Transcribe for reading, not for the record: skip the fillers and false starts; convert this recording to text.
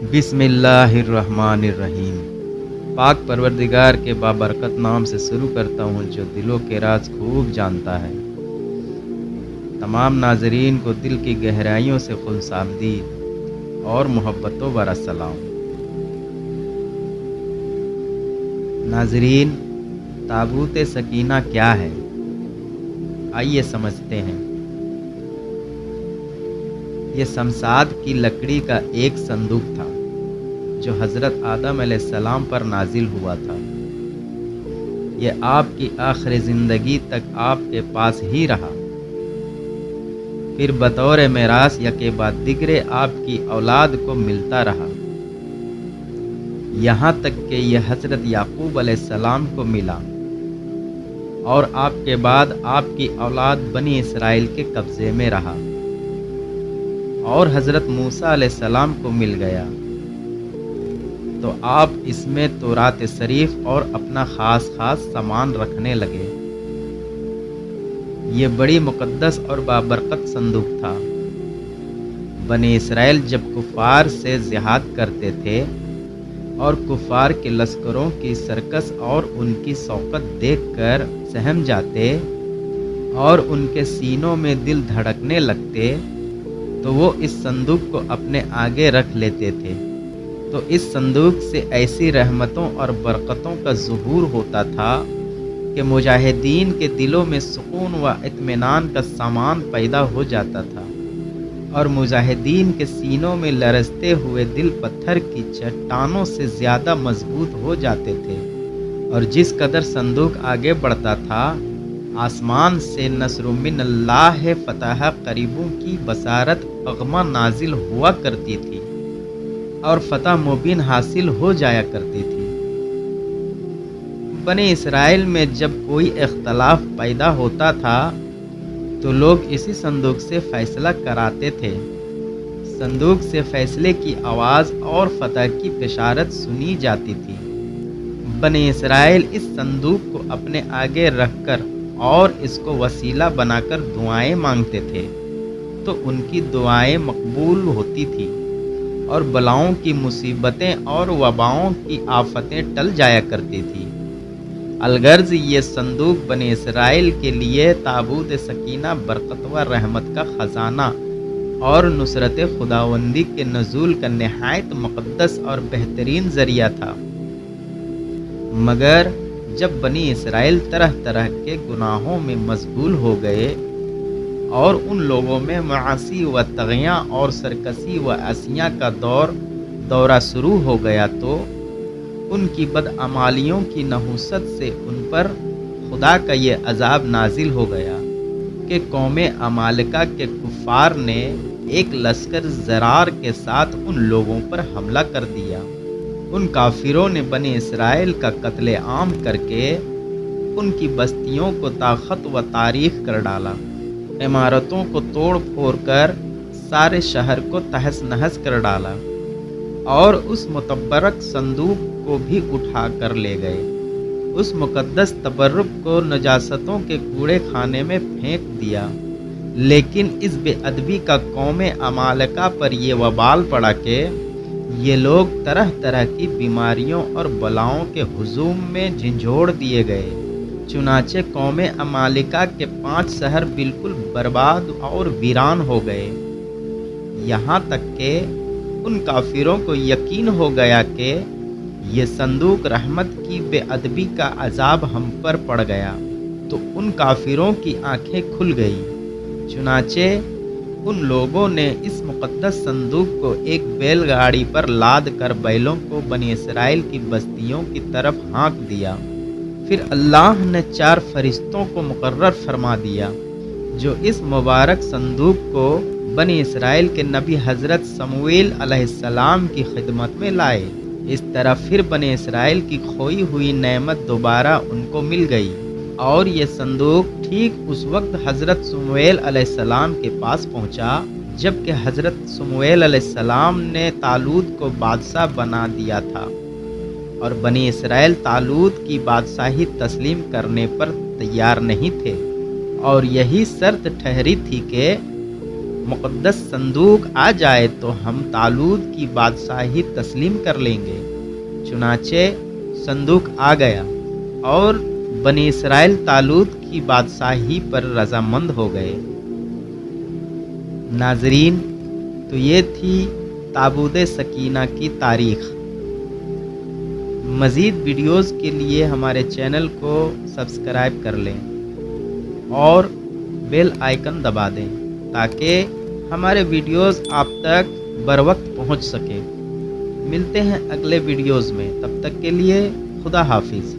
بسم اللہ الرحمن الرحیم۔ پاک پروردگار کے بابرکت نام سے شروع کرتا ہوں جو دلوں کے راز خوب جانتا ہے۔ تمام ناظرین کو دل کی گہرائیوں سے خوش آمدید اور محبتوں بھرا سلام۔ ناظرین، تابوت سکینہ کیا ہے؟ آئیے سمجھتے ہیں۔ یہ شمشاد کی لکڑی کا ایک صندوق تھا جو حضرت آدم علیہ السلام پر نازل ہوا تھا۔ یہ آپ کی آخری زندگی تک آپ کے پاس ہی رہا، پھر بطور میراث یکے بعد دیگرے آپ کی اولاد کو ملتا رہا، یہاں تک کہ یہ حضرت یعقوب علیہ السلام کو ملا اور آپ کے بعد آپ کی اولاد بنی اسرائیل کے قبضے میں رہا اور حضرت موسیٰ علیہ السلام کو مل گیا تو آپ اس میں تورات شریف اور اپنا خاص سامان رکھنے لگے۔ یہ بڑی مقدس اور بابرکت صندوق تھا۔ بنی اسرائیل جب کفار سے جہاد کرتے تھے اور کفار کے لشکروں کی سرکش اور ان کی شوکت دیکھ کر سہم جاتے اور ان کے سینوں میں دل دھڑکنے لگتے تو وہ اس صندوق کو اپنے آگے رکھ لیتے تھے، تو اس صندوق سے ایسی رحمتوں اور برکتوں کا ظہور ہوتا تھا کہ مجاہدین کے دلوں میں سکون و اطمینان کا سامان پیدا ہو جاتا تھا اور مجاہدین کے سینوں میں لرزتے ہوئے دل پتھر کی چٹانوں سے زیادہ مضبوط ہو جاتے تھے، اور جس قدر صندوق آگے بڑھتا تھا آسمان سے نصر من اللہ فتح قریبوں کی بشارت اغمہ نازل ہوا کرتی تھی اور فتح مبین حاصل ہو جایا کرتی تھی۔ بنی اسرائیل میں جب کوئی اختلاف پیدا ہوتا تھا تو لوگ اسی صندوق سے فیصلہ کراتے تھے۔ صندوق سے فیصلے کی آواز اور فتح کی بشارت سنی جاتی تھی۔ بنی اسرائیل اس صندوق کو اپنے آگے رکھ کر اور اس کو وسیلہ بنا کر دعائیں مانگتے تھے تو ان کی دعائیں مقبول ہوتی تھی اور بلاؤں کی مصیبتیں اور وباؤں کی آفتیں ٹل جایا کرتی تھی۔ الغرض یہ صندوق بنی اسرائیل کے لیے تابوت سکینہ برکت و رحمت کا خزانہ اور نصرت خداوندی کے نزول کا نہایت مقدس اور بہترین ذریعہ تھا۔ مگر جب بنی اسرائیل طرح طرح کے گناہوں میں مشغول ہو گئے اور ان لوگوں میں معاصی و طغیاں اور سرکشی و عصیاں کا دورہ شروع ہو گیا تو ان کی بدعمالیوں کی نحوست سے ان پر خدا کا یہ عذاب نازل ہو گیا کہ قوم عمالقہ کے کفار نے ایک لشکر زرار کے ساتھ ان لوگوں پر حملہ کر دیا۔ ان کافروں نے بنی اسرائیل کا قتل عام کر کے ان کی بستیوں کو طاقت و تاریخ کر ڈالا، عمارتوں کو توڑ پھوڑ کر سارے شہر کو تہس نہس کر ڈالا اور اس متبرک صندوق کو بھی اٹھا کر لے گئے۔ اس مقدس تبرک کو نجاستوں کے کوڑے خانے میں پھینک دیا۔ لیکن اس بے ادبی کا قوم عمالقہ پر یہ وبال پڑا کہ یہ لوگ طرح طرح کی بیماریوں اور بلاؤں کے ہجوم میں جھنجھوڑ دیے گئے۔ چنانچہ قوم عمالقہ کے 5 شہر بالکل برباد اور ویران ہو گئے، یہاں تک کہ ان کافروں کو یقین ہو گیا کہ یہ صندوق رحمت کی بے ادبی کا عذاب ہم پر پڑ گیا، تو ان کافروں کی آنکھیں کھل گئی۔ چنانچہ ان لوگوں نے اس مقدس صندوق کو ایک بیل گاڑی پر لاد کر بیلوں کو بنی اسرائیل کی بستیوں کی طرف ہانک دیا۔ پھر اللہ نے 4 فرشتوں کو مقرر فرما دیا جو اس مبارک صندوق کو بنی اسرائیل کے نبی حضرت سمویل علیہ السلام کی خدمت میں لائے۔ اس طرح پھر بنی اسرائیل کی کھوئی ہوئی نعمت دوبارہ ان کو مل گئی، اور یہ صندوق ٹھیک اس وقت حضرت سمویل علیہ السلام کے پاس پہنچا جب کہ حضرت سمویل علیہ السلام نے طالوت کو بادشاہ بنا دیا تھا، اور بنی اسرائیل طالوت کی بادشاہی تسلیم کرنے پر تیار نہیں تھے، اور یہی شرط ٹھہری تھی کہ مقدس صندوق آ جائے تو ہم طالوت کی بادشاہی تسلیم کر لیں گے۔ چنانچہ صندوق آ گیا اور بنی اسرائیل طالوت کی بادشاہی پر رضامند ہو گئے۔ ناظرین، تو یہ تھی تابوت سکینہ کی تاریخ۔ مزید ویڈیوز کے لیے ہمارے چینل کو سبسکرائب کر لیں اور بیل آئیکن دبا دیں تاکہ ہمارے ویڈیوز آپ تک بروقت پہنچ سکیں۔ ملتے ہیں اگلے ویڈیوز میں، تب تک کے لیے خدا حافظ۔